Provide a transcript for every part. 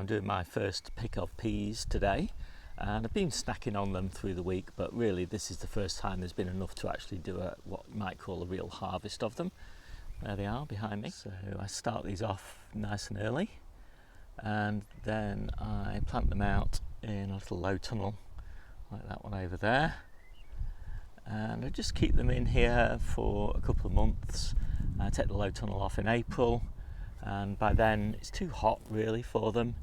I'm doing my first pick of peas today, and I've been snacking on them through the week, but really this is the first time there's been enough to actually do what you might call a real harvest of them. There they are behind me. So I start these off nice and early, and then I plant them out in a little low tunnel like that one over there, and I just keep them in here for a couple of months. I take the low tunnel off in April, and by then it's too hot really for them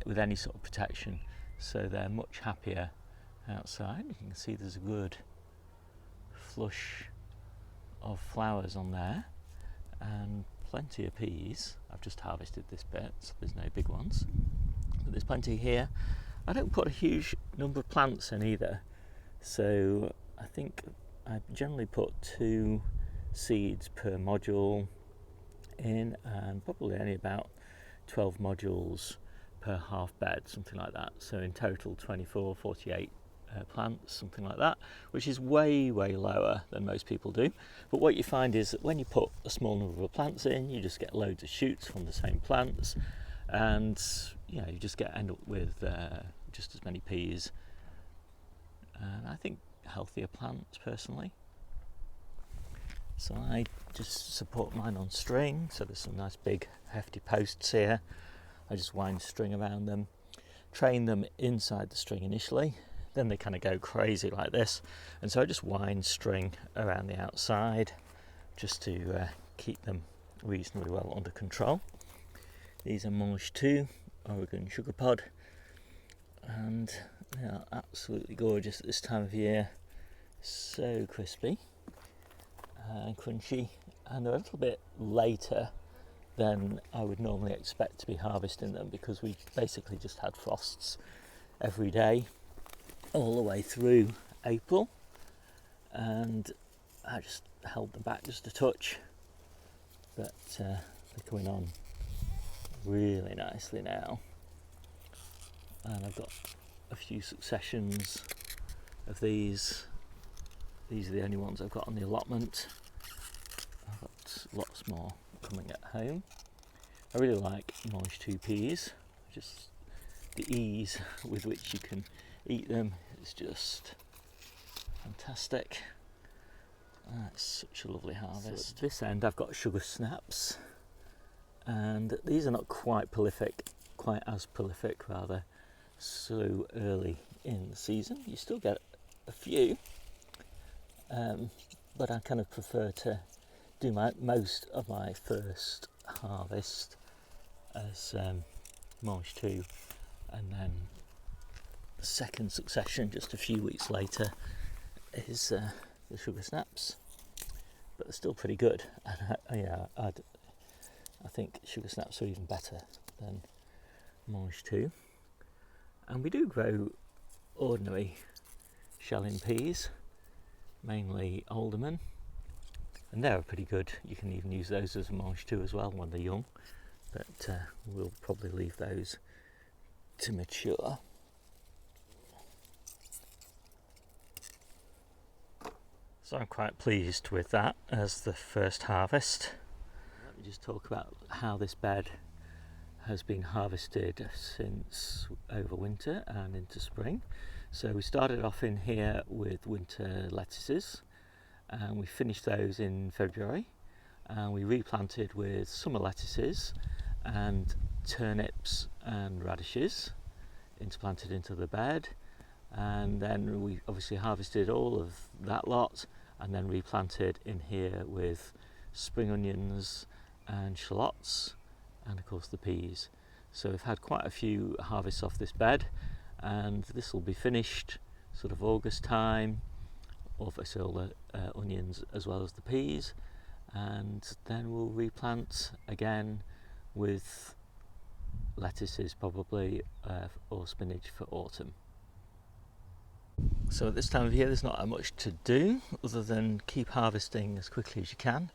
with any sort of protection, so they're much happier outside. You can see there's a good flush of flowers on there and plenty of peas. I've just harvested this bit, so there's no big ones, but there's plenty here. I don't put a huge number of plants in either, so I think I generally put 2 seeds per module in, and probably only about 12 modules per half bed, something like that. So in total 24, 48 plants, something like that, which is way lower than most people do. But what you find is that when you put a small number of plants in, you just get loads of shoots from the same plants, and you just end up with just as many peas, and I think healthier plants personally. So I just support mine on string, so there's some nice big hefty posts here. I just wind string around them, train them inside the string initially, then they kind of go crazy like this, and so I just wind string around the outside just to keep them reasonably well under control. These are Mange 2 Oregon sugar pod, and they are absolutely gorgeous at this time of year. So crispy and crunchy, and they're a little bit later than I would normally expect to be harvesting them, because we basically just had frosts every day all the way through April, and I just held them back just a touch, but they're coming on really nicely now, and I've got a few successions of these. These are the only ones I've got on the allotment. I've got lots more coming at home. I really like Mange 2 peas. Just the ease with which you can eat them is just fantastic. It's such a lovely harvest. So at this end I've got sugar snaps, and these are not quite as prolific rather, so early in the season. You still get a few, but I kind of prefer to do most of my first harvest as Mange 2, and then the second succession just a few weeks later is the sugar snaps, but they're still pretty good. And I think sugar snaps are even better than Mange 2. And we do grow ordinary shelling peas, mainly alderman, and they're pretty good. You can even use those as a Mange 2 as well when they're young, but we'll probably leave those to mature. So I'm quite pleased with that as the first harvest. Let me just talk about how this bed has been harvested since over winter and into spring. So we started off in here with winter lettuces, and we finished those in February, and we replanted with summer lettuces and turnips and radishes interplanted into the bed, and then we obviously harvested all of that lot and then replanted in here with spring onions and shallots, and of course the peas. So we've had quite a few harvests off this bed, and this will be finished sort of August time, obviously all the onions as well as the peas, and then we'll replant again with lettuces probably, or spinach for autumn. So at this time of year there's not much to do other than keep harvesting as quickly as you can,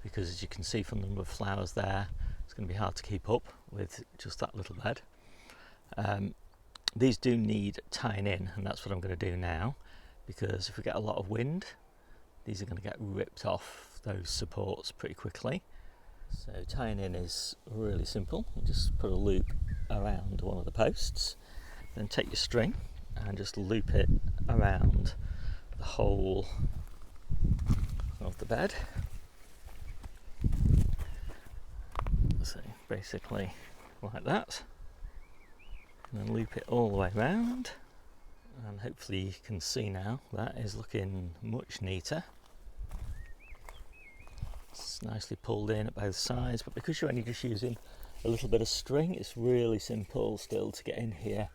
because as you can see from the number of flowers there, it's going to be hard to keep up with just that little bed. These do need tying in, and that's what I'm going to do now, because if we get a lot of wind, these are going to get ripped off those supports pretty quickly. So tying in is really simple. You just put a loop around one of the posts, then take your string and just loop it around the whole of the bed. So basically like that, and then loop it all the way around, and hopefully you can see now that is looking much neater. It's nicely pulled in at both sides, but because you're only just using a little bit of string, it's really simple still to get in here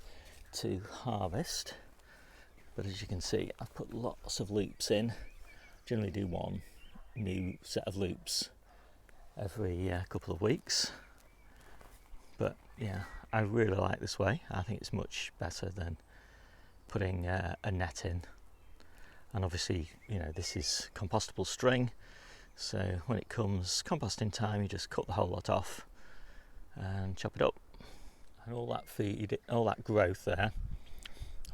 to harvest. But as you can see, I've put lots of loops in. Generally do one new set of loops every couple of weeks. But yeah, I really like this way. I think it's much better than putting a net in. And obviously, you know, this is compostable string, so when it comes composting time, you just cut the whole lot off and chop it up. And all that feed, all that growth there,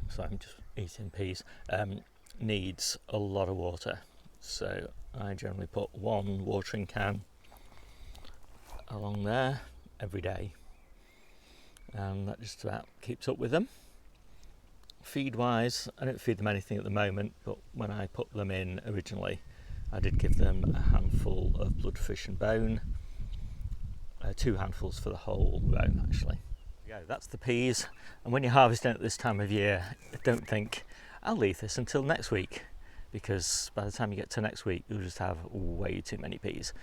sorry, I'm just eating peas, needs a lot of water. So I generally put one watering can along there every day, and that just about keeps up with them. Feed wise, I don't feed them anything at the moment, but when I put them in originally, I did give them a handful of bloodfish and bone, 2 handfuls for the whole row actually. Yeah, that's the peas, and when you're harvesting at this time of year, don't think I'll leave this until next week, because by the time you get to next week you'll just have way too many peas.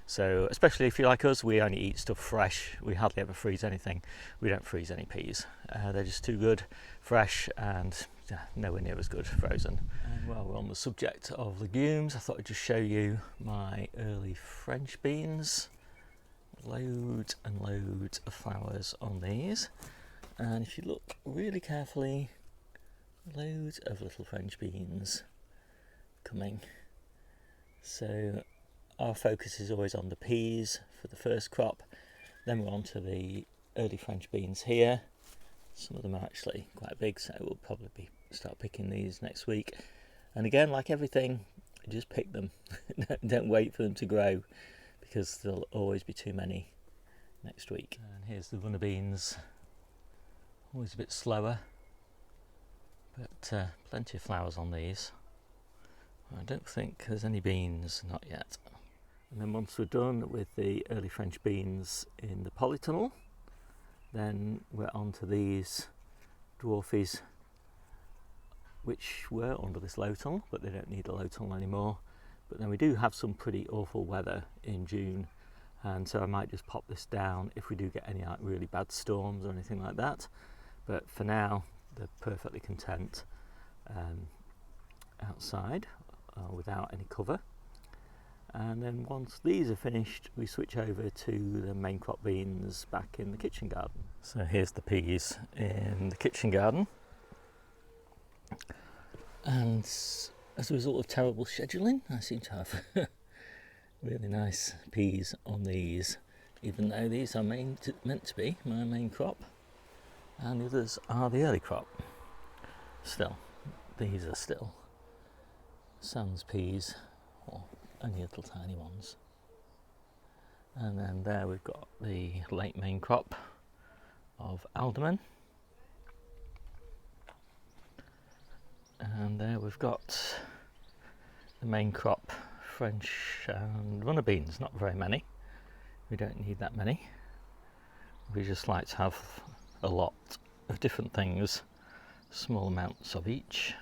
So especially if you're like us, we only eat stuff fresh, we hardly ever freeze anything. We don't freeze any peas, they're just too good fresh, and nowhere near as good frozen. And while we're on the subject of legumes, I thought I'd just show you my early French beans. Loads and loads of flowers on these, and if you look really carefully, loads of little French beans coming. So our focus is always on the peas for the first crop, then we're on to the early French beans here. Some of them are actually quite big, so we'll probably start picking these next week. And again, like everything, just pick them. Don't wait for them to grow, because there'll always be too many next week. And here's the runner beans, always a bit slower, but plenty of flowers on these. I don't think there's any beans, not yet. And then once we're done with the early French beans in the polytunnel, then we're on to these dwarfies, which were under this low tunnel, but they don't need a low tunnel anymore. But then we do have some pretty awful weather in June, and so I might just pop this down if we do get any like really bad storms or anything like that. But for now, they're perfectly content outside without any cover. And then once these are finished, we switch over to the main crop beans back in the kitchen garden. So here's the peas in the kitchen garden. And as a result of terrible scheduling, I seem to have really nice peas on these, even though these are meant to be my main crop, and the others are the early crop. Still, these are still sans peas, or only little tiny ones. And then there we've got the late main crop of alderman. And there we've got the main crop French and runner beans, not very many. We don't need that many. We just like to have a lot of different things, small amounts of each.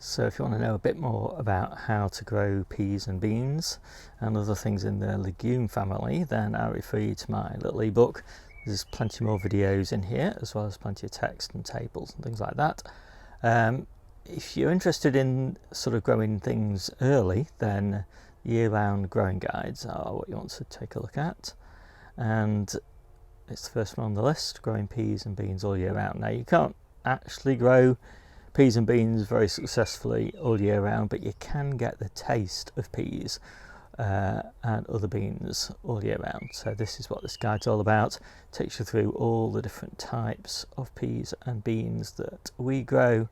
So if you want to know a bit more about how to grow peas and beans and other things in the legume family, then I refer you to my little ebook. There's plenty more videos in here, as well as plenty of text and tables and things like that. If you're interested in sort of growing things early, then year-round growing guides are what you want to take a look at. And it's the first one on the list, growing peas and beans all year round. Now, you can't actually grow peas and beans very successfully all year round, but you can get the taste of peas and other beans all year round. So this is what this guide's all about. It takes you through all the different types of peas and beans that we grow,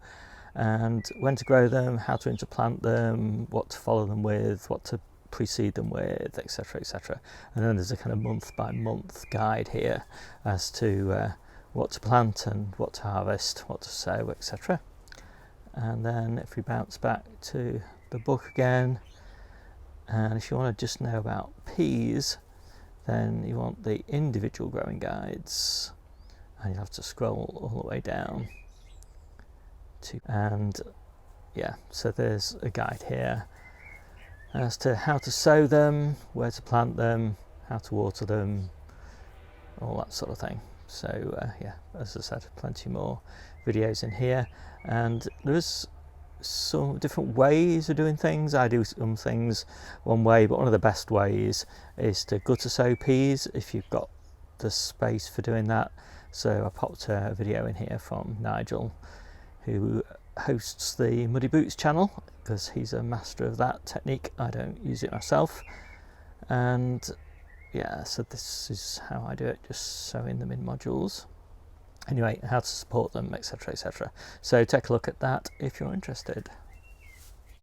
and when to grow them, how to interplant them, what to follow them with, what to precede them with, etc., etc. And then there's a kind of month by month guide here as to what to plant and what to harvest, what to sow, etc. And then if we bounce back to the book again, and if you want to just know about peas, then you want the individual growing guides, and you have to scroll all the way down to, and yeah, so there's a guide here as to how to sow them, where to plant them, how to water them, all that sort of thing. So yeah, as I said, plenty more videos in here, and there's some different ways of doing things. I do some things one way, but one of the best ways is to gutter sow peas if you've got the space for doing that. So I popped a video in here from Nigel, who hosts the Muddy Boots channel, because he's a master of that technique. I don't use it myself. And yeah, so this is how I do it, just sowing them in modules. Anyway, how to support them, etc., etc. So take a look at that if you're interested.